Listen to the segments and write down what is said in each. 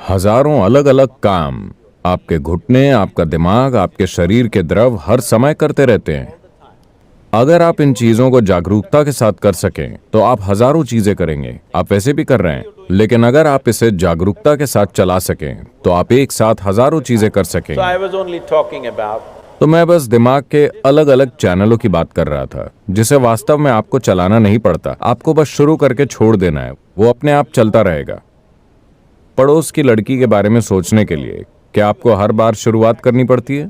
हजारों अलग अलग काम आपके घुटने, आपका दिमाग, आपके शरीर के द्रव हर समय करते रहते हैं। अगर आप इन चीजों को जागरूकता के साथ कर सकें तो आप हजारों चीजें करेंगे। आप वैसे भी कर रहे हैं, लेकिन अगर आप इसे जागरूकता के साथ चला सकें तो आप एक साथ हजारों चीजें कर सकेंगे। तो मैं बस दिमाग के अलग अलग चैनलों की बात कर रहा था, जिसे वास्तव में आपको चलाना नहीं पड़ता। आपको बस शुरू करके छोड़ देना है, वो अपने आप चलता रहेगा। पड़ोस की लड़की के बारे में सोचने के लिए क्या आपको हर बार शुरुआत करनी पड़ती है?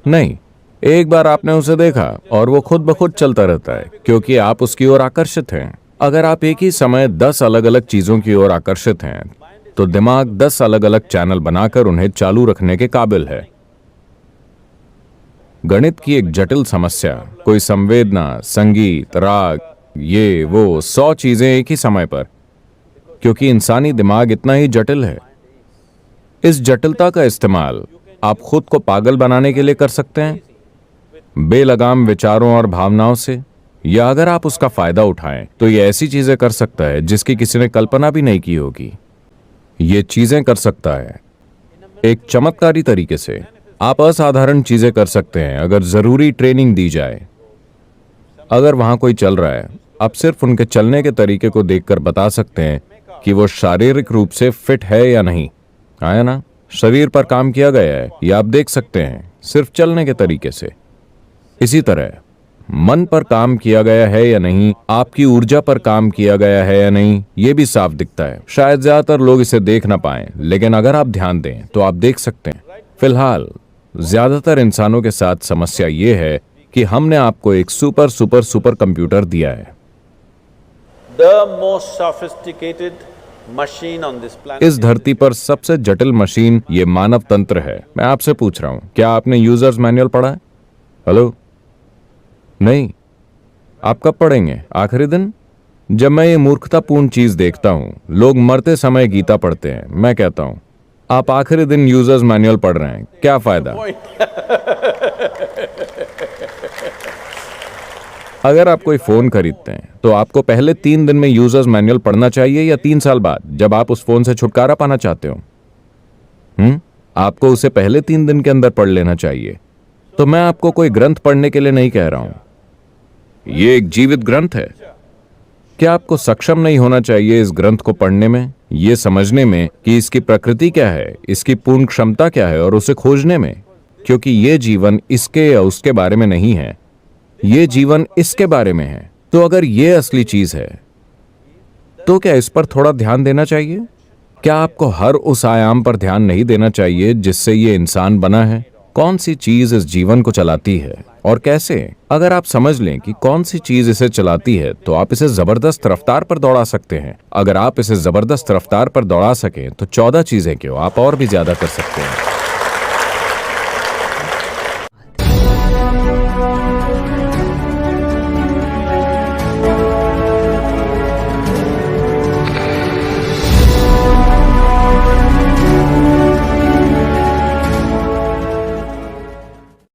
नहीं, एक बार आपने उसे देखा और वो खुद ब खुद चलता रहता है, क्योंकि आप उसकी ओर आकर्षित हैं। अगर आप एक ही समय 10 अलग अलग चीजों की ओर आकर्षित हैं, तो दिमाग 10 अलग अलग चैनल बनाकर उन्हें चालू रखने के काबिल है। गणित की एक जटिल समस्या, कोई संवेदना, संगीत, राग, ये वो 100 चीजें एक ही समय पर, क्योंकि इंसानी दिमाग इतना ही जटिल है। इस जटिलता का इस्तेमाल आप खुद को पागल बनाने के लिए कर सकते हैं, बेलगाम विचारों और भावनाओं से, या अगर आप उसका फायदा उठाएं तो ये ऐसी चीजें कर सकता है जिसकी किसी ने कल्पना भी नहीं की होगी। ये चीजें कर सकता है एक चमत्कारी तरीके से। आप असाधारण चीजें कर सकते हैं अगर जरूरी ट्रेनिंग दी जाए। अगर वहां कोई चल रहा है, आप सिर्फ उनके चलने के तरीके को देखकर बता सकते हैं कि वो शारीरिक रूप से फिट है या नहीं। आया ना? शरीर पर काम किया गया है, या आप देख सकते हैं सिर्फ चलने के तरीके से। इसी तरह मन पर काम किया गया है या नहीं, आपकी ऊर्जा पर काम किया गया है या नहीं, ये भी साफ दिखता है। शायद ज्यादातर लोग इसे देख ना पाए, लेकिन अगर आप ध्यान दें तो आप देख सकते हैं। फिलहाल ज्यादातर इंसानों के साथ समस्या ये है कि हमने आपको एक सुपर सुपर सुपर कंप्यूटर दिया है। इस धरती पर सबसे जटिल मशीन ये मानव तंत्र है। मैं आपसे पूछ रहा हूं, क्या आपने यूजर्स मैनुअल पढ़ा है? हेलो? नहीं। आप कब पढ़ेंगे? आखिरी दिन? जब मैं ये मूर्खतापूर्ण चीज देखता हूं, लोग मरते समय गीता पढ़ते हैं, मैं कहता हूं आप आखिरी दिन यूजर्स मैनुअल पढ़ रहे हैं, क्या फायदा? अगर आप कोई फोन खरीदते हैं तो आपको पहले 3 दिन में यूजर्स मैनुअल पढ़ना चाहिए, या 3 साल बाद जब आप उस फोन से छुटकारा पाना चाहते हो? आपको उसे पहले 3 दिन के अंदर पढ़ लेना चाहिए। तो मैं आपको कोई ग्रंथ पढ़ने के लिए नहीं कह रहा हूं। ये एक जीवित ग्रंथ है। क्या आपको सक्षम नहीं होना चाहिए इस ग्रंथ को पढ़ने में, ये समझने में कि इसकी प्रकृति क्या है, इसकी पूर्ण क्षमता क्या है, और उसे खोजने में? क्योंकि ये जीवन इसके या उसके बारे में नहीं है, ये जीवन इसके बारे में है। तो अगर ये असली चीज है, तो क्या इस पर थोड़ा ध्यान देना चाहिए? क्या आपको हर उस आयाम पर ध्यान नहीं देना चाहिए जिससे ये इंसान बना है? कौन सी चीज इस जीवन को चलाती है और कैसे? अगर आप समझ लें कि कौन सी चीज इसे चलाती है, तो आप इसे जबरदस्त रफ्तार पर दौड़ा सकते हैं। अगर आप इसे जबरदस्त रफ्तार पर दौड़ा सकें तो 14 चीजें क्यों, आप और भी ज्यादा कर सकते हैं।